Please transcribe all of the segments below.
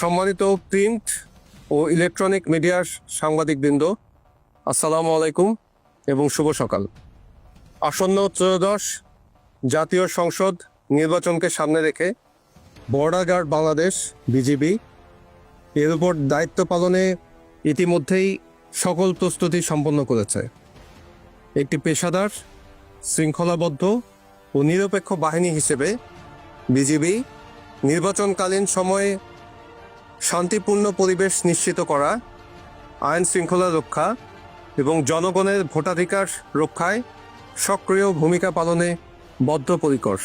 সম্মানিত প্রিন্ট ও ইলেকট্রনিক মিডিয়ার সাংবাদিকবৃন্দ, আসসালামু আলাইকুম এবং শুভ সকাল। আসন্ন ত্রয়োদশ জাতীয় সংসদ নির্বাচনকে সামনে রেখে বর্ডার গার্ড বাংলাদেশ বিজিবি এর উপর দায়িত্ব পালনে ইতিমধ্যেই সকল প্রস্তুতি সম্পন্ন করেছে। একটি পেশাদার, শৃঙ্খলাবদ্ধ ও নিরপেক্ষ বাহিনী হিসেবে বিজিবি নির্বাচনকালীন সময়ে শান্তিপূর্ণ পরিবেশ নিশ্চিত করা, আইন শৃঙ্খলা রক্ষা এবং জনগণের ভোটাধিকার রক্ষায় সক্রিয় ভূমিকা পালনে বদ্ধপরিকর।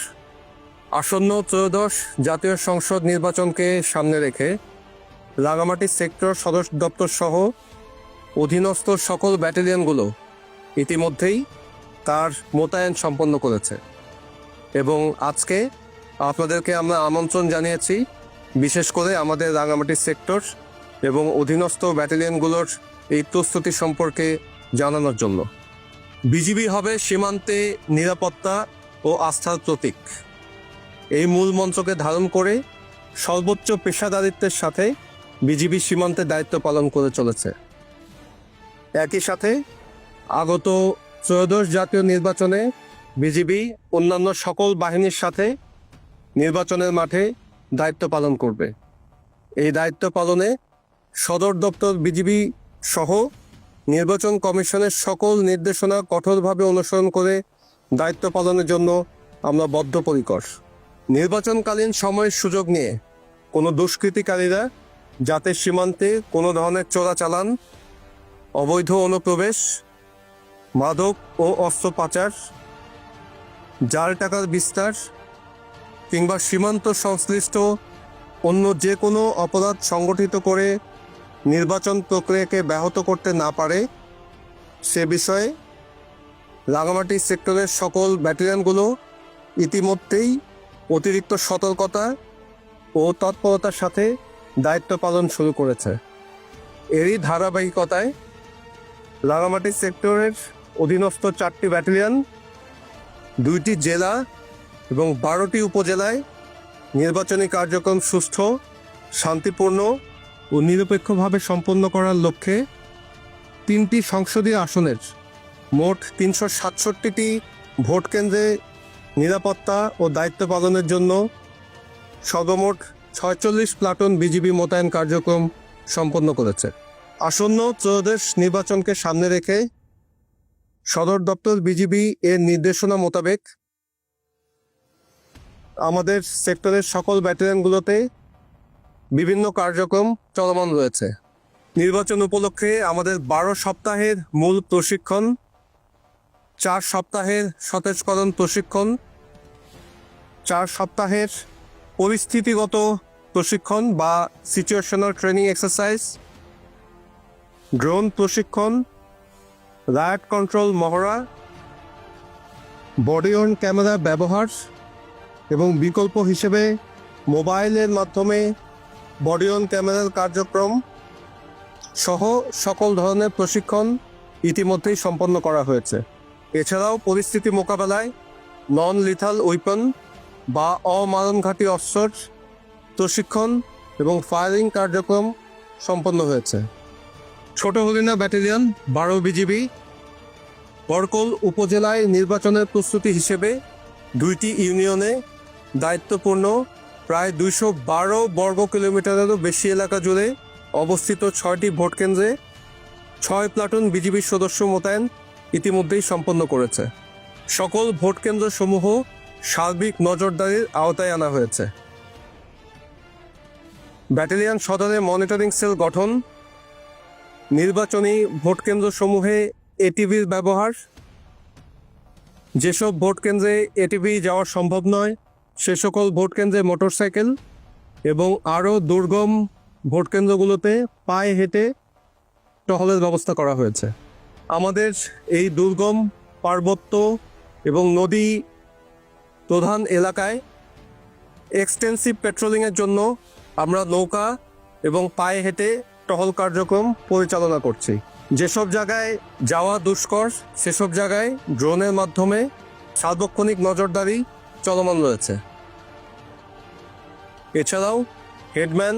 আসন্ন ত্রয়োদশ জাতীয় সংসদ নির্বাচনকে সামনে রেখে রাঙামাটি সেক্টর সদর দপ্তর সহ অধীনস্থ সকল ব্যাটালিয়নগুলো ইতিমধ্যেই তার মোতায়েন সম্পন্ন করেছে এবং আজকে আপনাদেরকে আমরা আমন্ত্রণ জানিয়েছি বিশেষ করে আমাদের রাঙামাটি সেক্টর এবং অধীনস্থ ব্যাটালিয়নগুলোর এই প্রস্তুতি সম্পর্কে জানানোর জন্য। বিজিবি হবে সীমান্তে নিরাপত্তা ও আস্থার প্রতীক। এই মূল মন্ত্রকে ধারণ করে সর্বোচ্চ পেশাদারিত্বের সাথে বিজিবি সীমান্তে দায়িত্ব পালন করে চলেছে। একই সাথে আগত ত্রয়োদশ জাতীয় নির্বাচনে বিজিবি অন্যান্য সকল বাহিনীর সাথে নির্বাচনের মাঠে দায়িত্ব পালন করবে। এই দায়িত্ব পালনে সদর দপ্তর বিজিবি সহ নির্বাচন কমিশনের সকল নির্দেশনা কঠোরভাবে অনুসরণ করে দায়িত্ব পালনের জন্য আমরা বদ্ধপরিকর। নির্বাচনকালীন সময়ের সুযোগ নিয়ে কোনো দুষ্কৃতিকারীরা যাতে সীমান্তে কোনো ধরনের চোরাচালান, অবৈধ অনুপ্রবেশ, মাদক ও অস্ত্র পাচার, জাল টাকার বিস্তার কিংবা সীমান্ত সংশ্লিষ্ট অন্য যে কোনো অপরাধ সংগঠিত করে নির্বাচন প্রক্রিয়াকে ব্যাহত করতে না পারে সে বিষয়ে রাঙামাটি সেক্টরের সকল ব্যাটালিয়নগুলো ইতিমধ্যেই অতিরিক্ত সতর্কতা ও তৎপরতার সাথে দায়িত্ব পালন শুরু করেছে। এরই ধারাবাহিকতায় রাঙামাটি সেক্টরের অধীনস্থ 4টি ব্যাটালিয়ন, 2টি জেলা এবং 12টি উপজেলায় নির্বাচনী কার্যক্রম সুষ্ঠু, শান্তিপূর্ণ ও নিরপেক্ষভাবে সম্পন্ন করার লক্ষ্যে 3টি সংসদীয় আসনের মোট 367টি ভোট কেন্দ্রে নিরাপত্তা ও দায়িত্ব পালনের জন্য সর্বমোট 46 প্লাটুন বিজিবি মোতায়েন কার্যক্রম সম্পন্ন করেছে। আসন্ন ত্রয়োদশ নির্বাচনকে সামনে রেখে সদর দপ্তর বিজিবি এর নির্দেশনা মোতাবেক আমাদের সেক্টরের সকল ব্যাটালিয়নগুলোতে বিভিন্ন কার্যক্রম চলমান রয়েছে। নির্বাচন উপলক্ষে আমাদের 12 সপ্তাহের মূল প্রশিক্ষণ, 4 সপ্তাহের সতেজকরণ প্রশিক্ষণ, 4 সপ্তাহের পরিস্থিতিগত প্রশিক্ষণ বা সিচুয়েশনাল ট্রেনিং এক্সারসাইজ, ড্রোন প্রশিক্ষণ, রায়ট কন্ট্রোল মহড়া, বডি অন ক্যামেরা ব্যবহার এবং বিকল্প হিসেবে মোবাইলের মাধ্যমে বডি অন ক্যামেরার কার্যক্রম সহ সকল ধরনের প্রশিক্ষণ ইতিমধ্যেই সম্পন্ন করা হয়েছে। এছাড়াও পরিস্থিতি মোকাবেলায় নন লিথাল ওয়েপন বা অমারণঘাতী অস্ত্র প্রশিক্ষণ এবং ফায়ারিং কার্যক্রম সম্পন্ন হয়েছে। ছোট হরিণা ব্যাটালিয়ন 12 বিজিবি বরকল উপজেলায় নির্বাচনের প্রস্তুতি হিসেবে 2টি ইউনিয়নে দায়িত্বপূর্ণ প্রায় 212 বর্গ কিলোমিটারেরও বেশি এলাকা জুড়ে অবস্থিত 6টি ভোট কেন্দ্রে 6 প্লাটুন বিজিবির সদস্য মোতায়েন ইতিমধ্যেই সম্পন্ন করেছে। সকল ভোট কেন্দ্রসমূহ সার্বিক নজরদারির আওতায় আনা হয়েছে। ব্যাটালিয়ন সদরে মনিটরিং সেল গঠন, নির্বাচনী ভোট কেন্দ্রসমূহে এটিভির ব্যবহার, যেসব ভোট কেন্দ্রে এটিভি যাওয়া সম্ভব নয় সে সকল ভোট কেন্দ্রে মোটরসাইকেল এবং আরও দুর্গম ভোট কেন্দ্রগুলোতে পায়ে হেঁটে টহলের ব্যবস্থা করা হয়েছে। আমাদের এই দুর্গম, পার্বত্য এবং নদী প্রধান এলাকায় এক্সটেন্সিভ পেট্রোলিংয়ের জন্য আমরা নৌকা এবং পায়ে হেঁটে টহল কার্যক্রম পরিচালনা করছি। যেসব জায়গায় যাওয়া দুষ্কর সেসব জায়গায় ড্রোনের মাধ্যমে সার্বক্ষণিক নজরদারি চলমান রয়েছে। এছাড়াও হেডম্যান,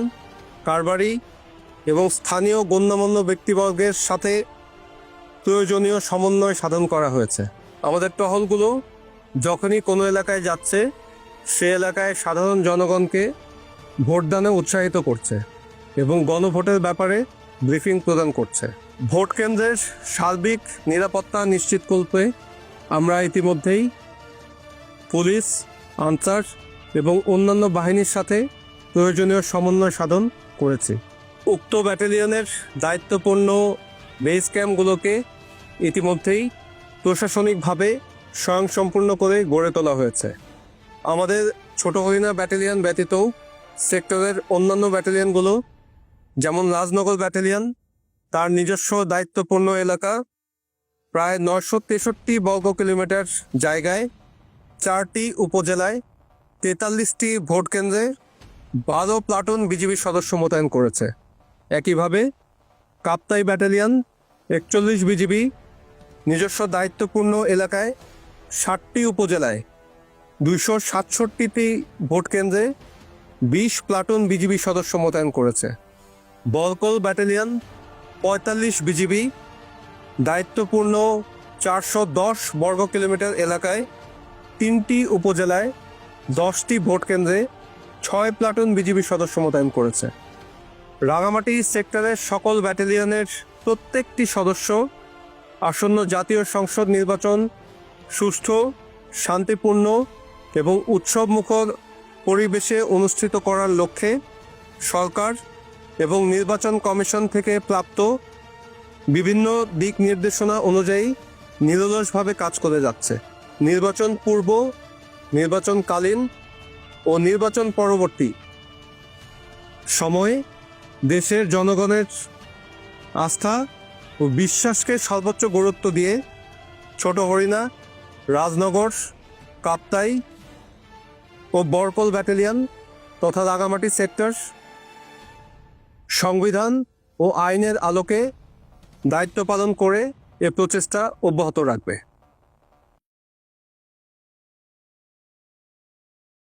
কারবারি এবং স্থানীয় গণ্যমান্য ব্যক্তিবর্গের সাথে প্রয়োজনীয় সমন্বয় সাধন করা হয়েছে। আমাদের টহলগুলো যখনই কোনো এলাকায় যাচ্ছে, সে এলাকায় সাধারণ জনগণকে ভোটদানে উৎসাহিত করছে এবং গণভোটের ব্যাপারে ব্রিফিং প্রদান করছে। ভোট কেন্দ্রের সার্বিক নিরাপত্তা নিশ্চিত করতে আমরা ইতিমধ্যেই পুলিশ, আনসার এবং অন্যান্য বাহিনীর সাথে প্রয়োজনীয় সমন্বয় সাধন করেছি। উক্ত ব্যাটালিয়নের দায়িত্বপূর্ণ বেস ক্যাম্পগুলোকে ইতিমধ্যেই প্রশাসনিকভাবে স্বয়ংসম্পূর্ণ করে গড়ে তোলা হয়েছে। আমাদের ছোট হরিণা ব্যাটালিয়ন ব্যতীতও সেক্টরের অন্যান্য ব্যাটালিয়নগুলো, যেমন রাজনগর ব্যাটালিয়ন, তার নিজস্ব দায়িত্বপূর্ণ এলাকা প্রায় 963 বর্গ কিলোমিটার জায়গায় 4টি উপজেলায় 43টি ভোট কেন্দ্রে 12 প্লাটুন বিজিবি সদস্য মোতায়েন করেছে। একইভাবে কাপ্তাই ব্যাটালিয়ন 41 বিজিবি নিজস্ব দায়িত্বপূর্ণ এলাকায় 60টি উপজেলায় 267টি ভোট কেন্দ্রে 20 প্লাটুন বিজিবি সদস্য মোতায়েন করেছে। বরকল ব্যাটালিয়ন 45 বিজিবি দায়িত্বপূর্ণ 410 বর্গ কিলোমিটার এলাকায় 3টি উপজেলায় 10টি ভোট কেন্দ্রে 6 প্লাটুন বিজিবি সদস্য মোতায়েন করেছে। রাঙামাটি সেক্টরের সকল ব্যাটালিয়নের প্রত্যেকটি সদস্য আসন্ন জাতীয় সংসদ নির্বাচন সুষ্ঠু, শান্তিপূর্ণ এবং উৎসবমুখর পরিবেশে অনুষ্ঠিত করার লক্ষ্যে সরকার এবং নির্বাচন কমিশন থেকে প্রাপ্ত বিভিন্ন দিক নির্দেশনা অনুযায়ী নিরলসভাবে কাজ করে যাচ্ছে। নির্বাচন পূর্ব, নির্বাচনকালীন ও নির্বাচন পরবর্তী সময়ে দেশের জনগণের আস্থা ও বিশ্বাসকে সর্বোচ্চ গুরুত্ব দিয়ে ছোট হরিণা, রাজনগর, কাপ্তাই ও বরকল ব্যাটালিয়ন তথা রাঙামাটি সেক্টর সংবিধান ও আইনের আলোকে দায়িত্ব পালন করে এ প্রচেষ্টা অব্যাহত রাখবে।